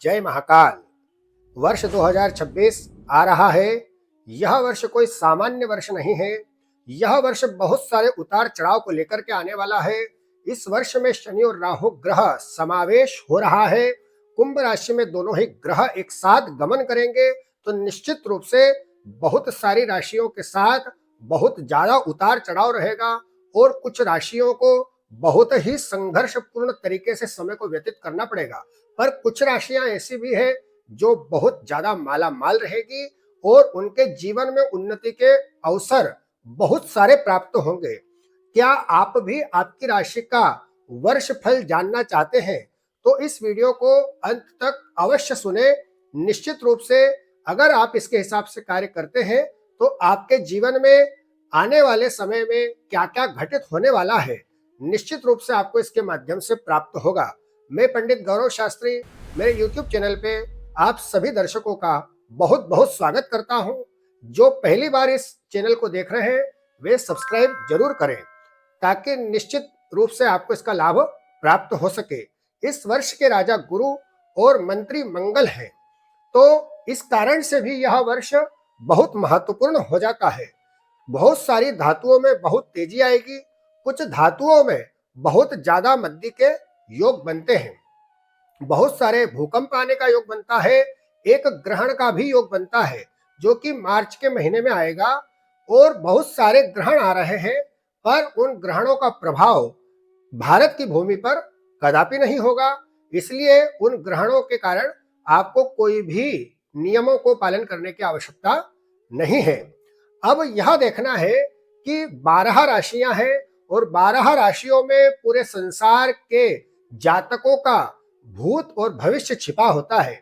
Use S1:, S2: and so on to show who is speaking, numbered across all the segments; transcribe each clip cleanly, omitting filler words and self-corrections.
S1: जय महाकाल। वर्ष 2026 आ रहा है। यह वर्ष कोई सामान्य वर्ष नहीं है। यह वर्ष बहुत सारे उतार चढ़ाव को लेकर के आने वाला है। इस वर्ष में शनि और राहु ग्रह समावेश हो रहा है। कुंभ राशि में दोनों ही ग्रह एक साथ गमन करेंगे तो निश्चित रूप से बहुत सारी राशियों के साथ बहुत ज्यादा उतार चढ़ाव रहेगा और कुछ राशियों को बहुत ही संघर्षपूर्ण तरीके से समय को व्यतीत करना पड़ेगा। पर कुछ राशियां ऐसी भी है जो बहुत ज्यादा माला माल रहेगी और उनके जीवन में उन्नति के अवसर बहुत सारे प्राप्त होंगे। क्या आप भी आपकी राशि का वर्ष फल जानना चाहते हैं तो इस वीडियो को अंत तक अवश्य सुने। निश्चित रूप से अगर आप इसके हिसाब से कार्य करते हैं तो आपके जीवन में आने वाले समय में क्या क्या घटित होने वाला है निश्चित रूप से आपको इसके माध्यम से प्राप्त होगा। मैं पंडित गौरव शास्त्री मेरे YouTube चैनल पे आप सभी दर्शकों का बहुत बहुत स्वागत करता हूं। जो पहली बार इस चैनल को देख रहे हैं वे सब्सक्राइब जरूर करें ताकि निश्चित रूप से आपको इसका लाभ प्राप्त हो सके। इस वर्ष के राजा गुरु और मंत्री मंगल हैं, तो इस कारण से भी यह वर्ष बहुत महत्वपूर्ण हो जाता है। बहुत सारी धातुओं में बहुत तेजी आएगी, कुछ धातुओं में बहुत ज्यादा मंदी के योग बनते हैं। बहुत सारे भूकंप आने का योग बनता है। एक ग्रहण का भी योग बनता है जो कि मार्च के महीने में आएगा और बहुत सारे ग्रहण आ रहे हैं, पर उन ग्रहणों का प्रभाव भारत की भूमि पर कदापि नहीं होगा। इसलिए उन ग्रहणों के कारण आपको कोई भी नियमों को पालन करने की आवश्यकता नहीं है। अब यह देखना है कि 12 राशियां हैं और 12 राशियों में पूरे संसार के जातकों का भूत और भविष्य छिपा होता है।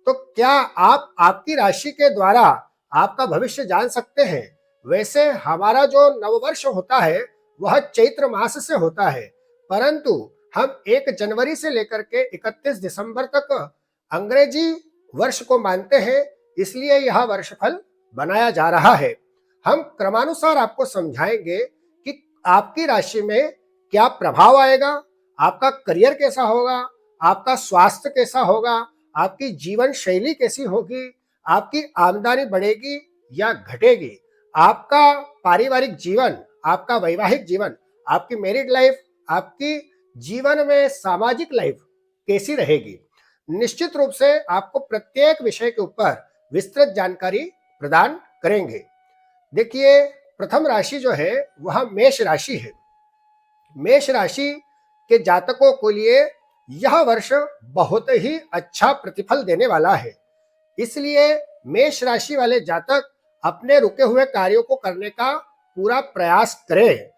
S1: तो क्या आप आपकी राशि के द्वारा आपका भविष्य जान सकते हैं? वैसे हमारा जो नववर्ष होता है वह चैत्र मास से होता है, परंतु हम 1 जनवरी से लेकर के 31 दिसंबर तक अंग्रेजी वर्ष को मानते हैं, इसलिए यह वर्षफल बनाया जा रहा है। हम क्रमानुसार आपको समझाएंगे कि आपकी राशि में क्या प्रभाव आएगा, आपका करियर कैसा होगा, आपका स्वास्थ्य कैसा होगा, आपकी जीवन शैली कैसी होगी, आपकी आमदनी बढ़ेगी या घटेगी, आपका पारिवारिक जीवन, आपका वैवाहिक जीवन, आपकी मैरिड लाइफ, आपकी जीवन में सामाजिक लाइफ कैसी रहेगी। निश्चित रूप से आपको प्रत्येक विषय के ऊपर विस्तृत जानकारी प्रदान करेंगे। देखिए, प्रथम राशि जो है वह मेष राशि है। मेष राशि के जातकों के लिए यह वर्ष बहुत ही अच्छा प्रतिफल देने वाला है। इसलिए मेष राशि वाले जातक अपने रुके हुए कार्यों को करने का पूरा प्रयास करें।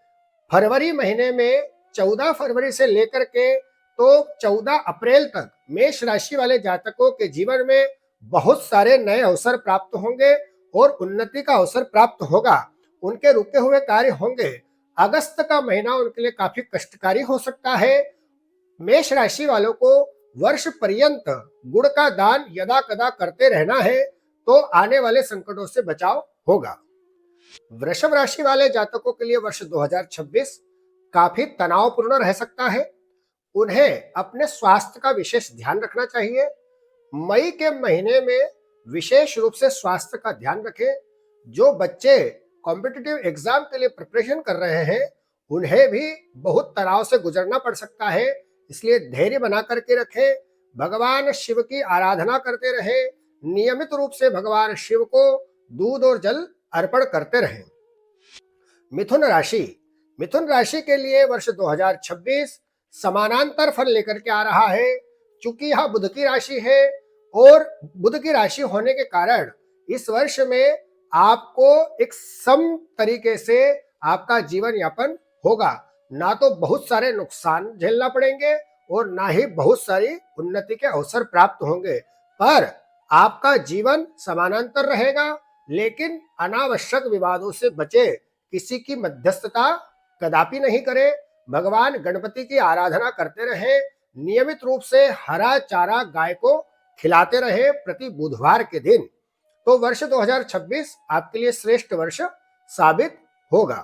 S1: फरवरी महीने में 14 फरवरी से लेकर के तो 14 अप्रैल तक मेष राशि वाले जातकों के जीवन में बहुत सारे नए अवसर प्राप्त होंगे और उन्नति का अवसर प्राप्त होगा। उनके रुके हुए कार्य होंगे। अगस्त का महीना उनके लिए काफी कष्टकारी हो सकता है। मेष राशि वालों को वर्ष पर्यंत गुड़ का दान यदा कदा करते रहना है तो आने वाले संकटों से बचाव होगा। वृषभ राशि वाले जातकों के लिए वर्ष 2026 काफी तनावपूर्ण रह सकता है। उन्हें अपने स्वास्थ्य का विशेष ध्यान रखना चाहिए। मई के महीने में विशेष रूप से स्वास्थ्य का ध्यान रखें। जो बच्चे कॉम्पिटिटिव एग्जाम के लिए प्रिपरेशन कर रहे हैं उन्हें भी बहुत तनाव से गुजरना पड़ सकता है, इसलिए धैर्य बना करके रखें। भगवान शिव की आराधना करते रहें। नियमित रूप से भगवान शिव को दूध और जल अर्पण करते रहें। मिथुन राशि के लिए वर्ष 2026 समानांतर फल लेकर के आ रहा है। चूंकि यह बुध की राशि है और बुध की राशि होने के कारण इस वर्ष में आपको एक सम तरीके से आपका जीवन यापन होगा। ना तो बहुत सारे नुकसान झेलना पड़ेंगे और ना ही बहुत सारी उन्नति के अवसर प्राप्त होंगे, पर आपका जीवन समानांतर रहेगा। लेकिन अनावश्यक विवादों से बचे, किसी की मध्यस्थता कदापि नहीं करें। भगवान गणपति की आराधना करते रहे। नियमित रूप से हरा चारा गाय को खिलाते रहे प्रति बुधवार के दिन। तो वर्ष 2026 आपके लिए श्रेष्ठ वर्ष साबित होगा।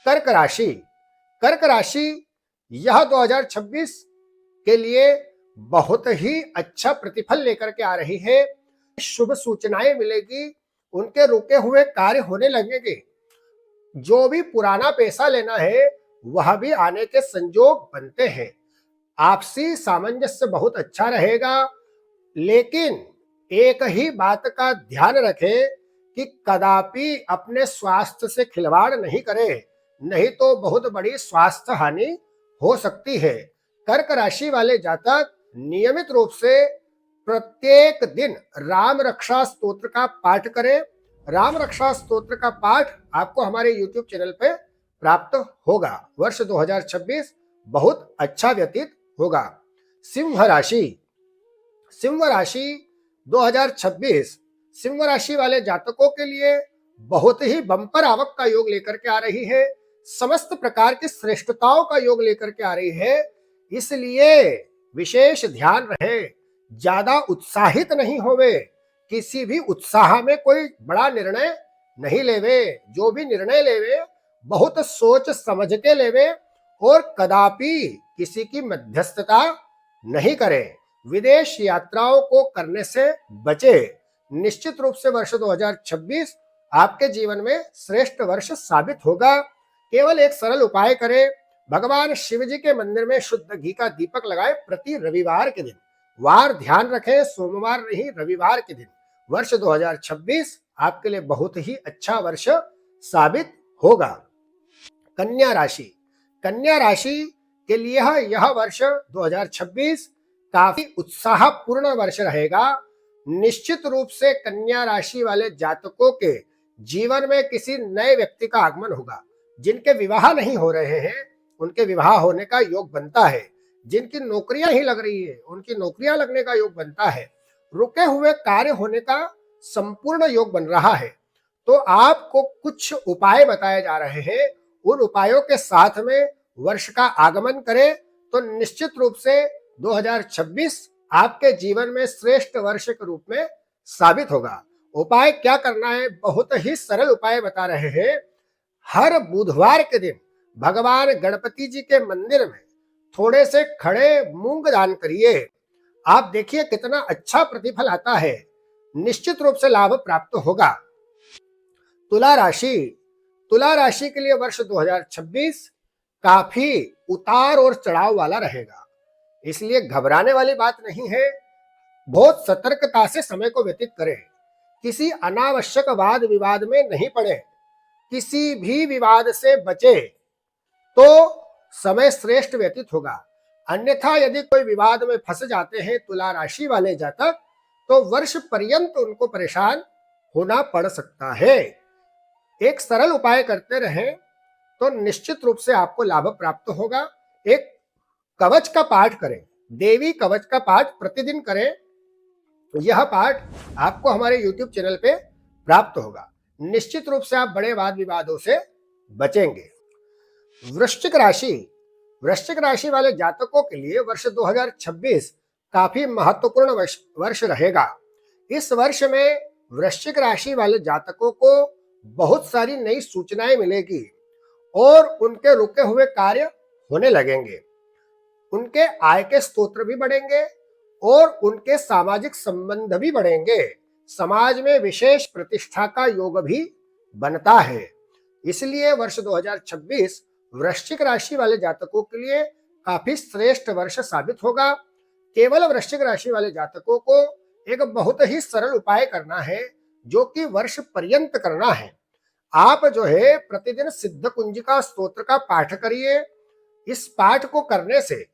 S1: कर्क राशि यह 2026 के लिए बहुत ही अच्छा प्रतिफल लेकर के आ रही है। शुभ सूचनाएं मिलेगी, उनके रुके हुए कार्य होने लगेंगे। जो भी पुराना पैसा लेना है वह भी आने के संजोग बनते हैं। आपसी सामंजस्य बहुत अच्छा रहेगा, लेकिन एक ही बात का ध्यान रखें कि कदापि अपने स्वास्थ्य से खिलवाड़ नहीं करें, नहीं तो बहुत बड़ी स्वास्थ्य हानि हो सकती है। कर्क राशि वाले जातक नियमित रूप से प्रत्येक दिन राम रक्षा स्तोत्र का पाठ करें। राम रक्षा स्तोत्र का पाठ आपको हमारे YouTube चैनल पे प्राप्त होगा। वर्ष 2026 बहुत अच्छा व्यतीत होगा। सिंह राशि, सिंह राशि 2026 सिंह राशि वाले जातकों के लिए बहुत ही बम्पर आवक का योग लेकर के आ रही है। समस्त प्रकार की श्रेष्ठताओं का योग लेकर के आ रही है। इसलिए विशेष ध्यान रहे, ज्यादा उत्साहित नहीं होवे, किसी भी उत्साह में कोई बड़ा निर्णय नहीं लेवे। जो भी निर्णय लेवे बहुत सोच समझ के लेवे और कदापि किसी की मध्यस्थता नहीं करें। विदेश यात्राओं को करने से बचे। निश्चित रूप से वर्ष 2026 आपके जीवन में श्रेष्ठ वर्ष साबित होगा। केवल एक सरल उपाय करें, भगवान शिव जी के मंदिर में शुद्ध घी का दीपक लगाए प्रति रविवार के दिन। वार ध्यान रखें, सोमवार नहीं रविवार के दिन। वर्ष 2026 आपके लिए बहुत ही अच्छा वर्ष साबित होगा। कन्या राशि, कन्या राशि के लिए यह वर्ष 2026 काफी उत्साहपूर्ण वर्ष रहेगा। निश्चित रूप से कन्या राशि वाले जातकों के जीवन में किसी नए व्यक्ति का आगमन होगा। जिनके विवाह नहीं हो रहे हैं उनके विवाह होने का योग बनता है। जिनकी नौकरियां ही लग रही है उनकी नौकरियां लगने का योग बनता है। रुके हुए कार्य होने का संपूर्ण योग बन रहा है। तो आपको कुछ उपाय बताए जा रहे हैं, उन उपायों के साथ में वर्ष का आगमन करें तो निश्चित रूप से 2026 आपके जीवन में श्रेष्ठ वर्ष के रूप में साबित होगा। उपाय क्या करना है, बहुत ही सरल उपाय बता रहे हैं। हर बुधवार के दिन भगवान गणपति जी के मंदिर में थोड़े से खड़े मूंग दान करिए। आप देखिए कितना अच्छा प्रतिफल आता है। निश्चित रूप से लाभ प्राप्त होगा। तुला राशि, तुला राशि के लिए वर्ष 2026 काफी उतार और चढ़ाव वाला रहेगा, इसलिए घबराने वाली बात नहीं है। बहुत सतर्कता से समय को व्यतीत करें। किसी अनावश्यक वाद विवाद में नहीं पड़े, किसी भी विवाद से बचे तो समय श्रेष्ठ व्यतीत होगा। अन्यथा यदि कोई विवाद में फंस जाते हैं तुला राशि वाले जातक, तो वर्ष पर्यंत उनको परेशान होना पड़ सकता है। एक सरल उपाय करते रहें तो निश्चित रूप से आपको लाभ प्राप्त होगा। एक कवच का पाठ करें, देवी कवच का पाठ प्रतिदिन करें। यह पाठ आपको हमारे YouTube चैनल पे प्राप्त होगा। निश्चित रूप से आप बड़े वाद विवादों से बचेंगे। वृश्चिक राशि, वृश्चिक राशि वाले जातकों के लिए वर्ष 2026 काफी महत्वपूर्ण वर्ष रहेगा। इस वर्ष में वृश्चिक राशि वाले जातकों को बहुत सारी नई सूचनाएं मिलेगी और उनके रुके हुए कार्य होने लगेंगे। उनके आय के स्रोत भी बढ़ेंगे और उनके सामाजिक संबंध भी बढ़ेंगे। समाज में विशेष प्रतिष्ठा का योग भी बनता है। इसलिए वर्ष 2026 वृश्चिक राशि वाले जातकों के लिए काफी श्रेष्ठ वर्ष साबित होगा। केवल वृश्चिक राशि वाले जातकों को एक बहुत ही सरल उपाय करना है, जो कि वर्ष पर्यंत करना है। आप जो है प्रतिदिन सिद्ध कुंजिका स्तोत्र का पाठ करिए। इस पाठ को करने से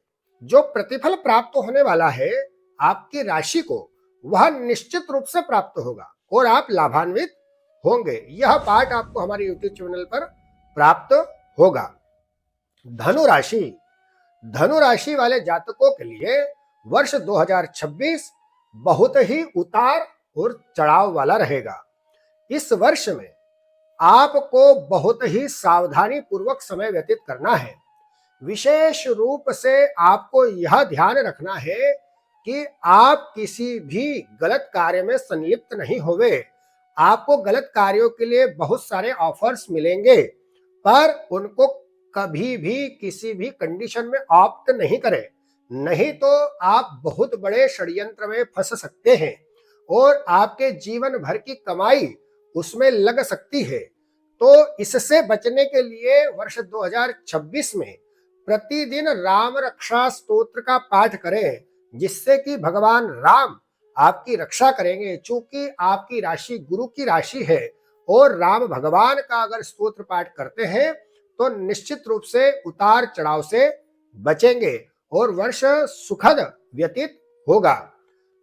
S1: जो प्रतिफल प्राप्त होने वाला है आपकी राशि को, वह निश्चित रूप से प्राप्त होगा और आप लाभान्वित होंगे। यह पाठ आपको हमारे YouTube चैनल पर प्राप्त होगा। धनु राशि, धनु राशि वाले जातकों के लिए वर्ष 2026 बहुत ही उतार और चढ़ाव वाला रहेगा। इस वर्ष में आपको बहुत ही सावधानी पूर्वक समय व्यतीत करना है। विशेष रूप से आपको यह ध्यान रखना है कि आप किसी भी गलत कार्य में संलिप्त नहीं होवे। आपको गलत कार्यों के लिए बहुत सारे ऑफर्स मिलेंगे, पर उनको कभी भी किसी भी कंडीशन में ऑप्ट नहीं करें। नहीं तो आप बहुत बड़े षड्यंत्र में फंस सकते हैं और आपके जीवन भर की कमाई उसमें लग सकती है। तो इससे बचने के लिए वर्ष 2026 में प्रतिदिन राम रक्षा स्तोत्र का पाठ करें, जिससे कि भगवान राम आपकी रक्षा करेंगे। चूंकि आपकी राशि गुरु की राशि है और राम भगवान का अगर स्तोत्र पाठ करते हैं तो निश्चित रूप से उतार चढ़ाव से बचेंगे और वर्ष सुखद व्यतीत होगा।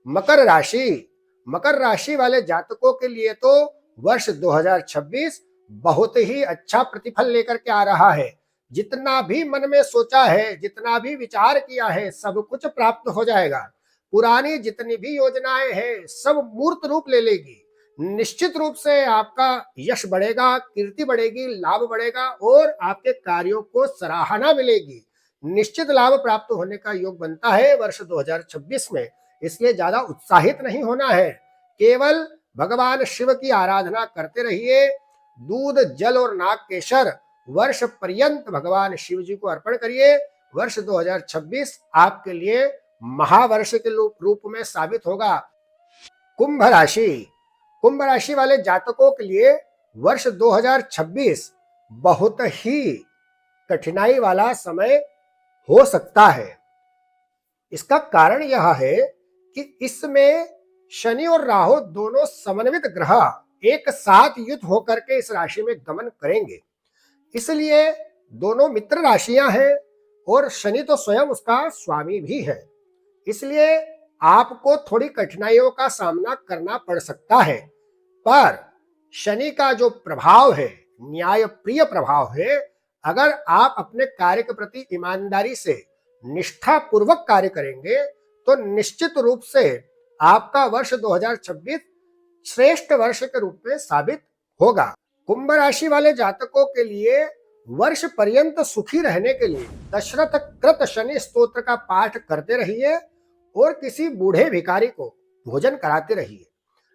S1: मकर राशि, मकर राशि वाले जातकों के लिए तो वर्ष 2026 बहुत ही अच्छा प्रतिफल लेकर के आ रहा है। जितना भी मन में सोचा है, जितना भी विचार किया है, सब कुछ प्राप्त हो जाएगा। पुरानी जितनी भी योजनाएं हैं सब मूर्त रूप ले लेगी। निश्चित रूप से आपका यश बढ़ेगा, कीर्ति बढ़ेगी, लाभ बढ़ेगा और आपके कार्यों को सराहना मिलेगी। निश्चित लाभ प्राप्त होने का योग बनता है वर्ष 2026 में। इसलिए ज्यादा उत्साहित नहीं होना है, केवल भगवान शिव की आराधना करते रहिए। दूध, जल और नाग केशर वर्ष पर्यंत भगवान शिव जी को अर्पण करिए। वर्ष 2026 आपके लिए महावर्ष के रूप में साबित होगा। कुंभ राशि, कुंभ राशि वाले जातकों के लिए वर्ष 2026 बहुत ही कठिनाई वाला समय हो सकता है। इसका कारण यह है कि इसमें शनि और राहु दोनों समन्वित ग्रह एक साथ युद्ध होकर के इस राशि में गमन करेंगे। इसलिए दोनों मित्र राशियां हैं और शनि तो स्वयं उसका स्वामी भी है। इसलिए आपको थोड़ी कठिनाइयों का सामना करना पड़ सकता है, पर शनि का जो प्रभाव है, न्याय प्रिय प्रभाव है। अगर आप अपने कार्य के प्रति ईमानदारी से निष्ठा पूर्वक कार्य करेंगे तो निश्चित रूप से आपका वर्ष 2026 श्रेष्ठ वर्ष के रूप में साबित होगा। कुंभ राशि वाले जातकों के लिए वर्ष पर्यंत सुखी रहने के लिए दशरथ कृत शनि स्तोत्र का पाठ करते रहिए और किसी बूढ़े भिखारी को भोजन कराते रहिए।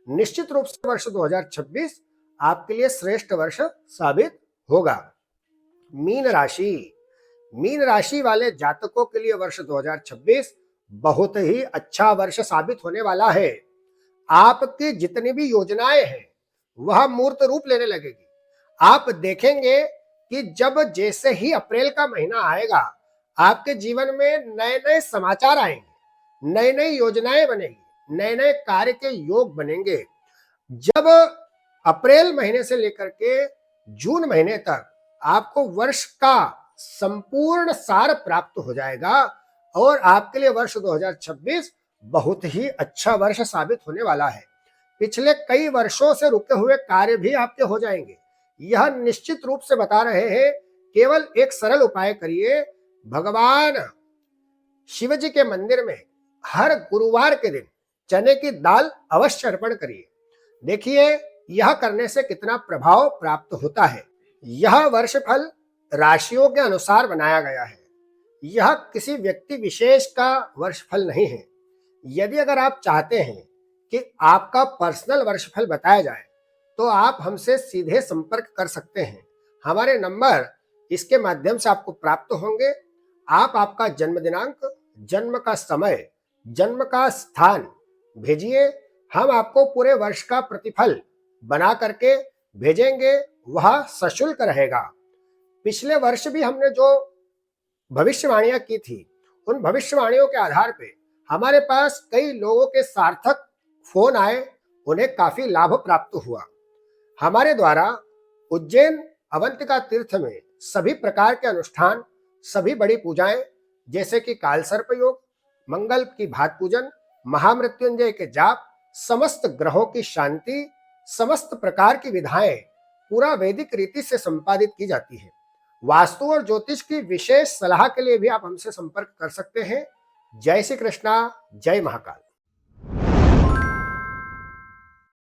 S1: निश्चित रूप से वर्ष 2026 आपके लिए श्रेष्ठ वर्ष साबित होगा। मीन राशि, मीन राशि वाले जातकों के लिए वर्ष 2026 बहुत ही अच्छा वर्ष साबित होने वाला है। आपकी जितनी भी योजनाएं हैं वह मूर्त रूप लेने लगेगी। आप देखेंगे कि जब जैसे ही अप्रैल का महीना आएगा आपके जीवन में नए नए समाचार आएंगे, नई नई योजनाएं बनेगी, नए नए कार्य के योग बनेंगे। जब अप्रैल महीने से लेकर के जून महीने तक आपको वर्ष का संपूर्ण सार प्राप्त हो जाएगा और आपके लिए वर्ष 2026 बहुत ही अच्छा वर्ष साबित होने वाला है। पिछले कई वर्षों से रुके हुए कार्य भी आपके हो जाएंगे, यह निश्चित रूप से बता रहे हैं। केवल एक सरल उपाय करिए, भगवान शिव जी के मंदिर में हर गुरुवार के दिन चने की दाल अवश्य अर्पण करिए। देखिए यह करने से कितना प्रभाव प्राप्त होता है। यह वर्षफल राशियों के अनुसार बनाया गया है, यह किसी व्यक्ति विशेष का वर्षफल नहीं है। यदि अगर आप चाहते हैं कि आपका पर्सनल वर्षफल बताया जाए तो आप हमसे सीधे संपर्क कर सकते हैं। हमारे नंबर इसके माध्यम से आपको प्राप्त होंगे। आप आपका जन्म दिनांक, जन्म का समय, जन्म का स्थान भेजिए, हम आपको पूरे वर्ष का प्रतिफल बना करके भेजेंगे, वह सशुल्क रहेगा। पिछले वर्ष भी हमने जो भविष्यवाणियां की थी उन भविष्यवाणियों के आधार पे हमारे पास कई लोगों के सार्थक फोन आए, उन्हें काफी लाभ प्राप्त हुआ। हमारे द्वारा उज्जैन अवंतिका तीर्थ में सभी प्रकार के अनुष्ठान, सभी बड़ी पूजाएं जैसे कि कालसर्प योग, मंगल की भात पूजन, महामृत्युंजय के जाप, समस्त ग्रहों की शांति, समस्त प्रकार की विधाएं पूरा वैदिक रीति से संपादित की जाती है। वास्तु और ज्योतिष की विशेष सलाह के लिए भी आप हमसे संपर्क कर सकते हैं। जय श्री कृष्णा, जय महाकाल।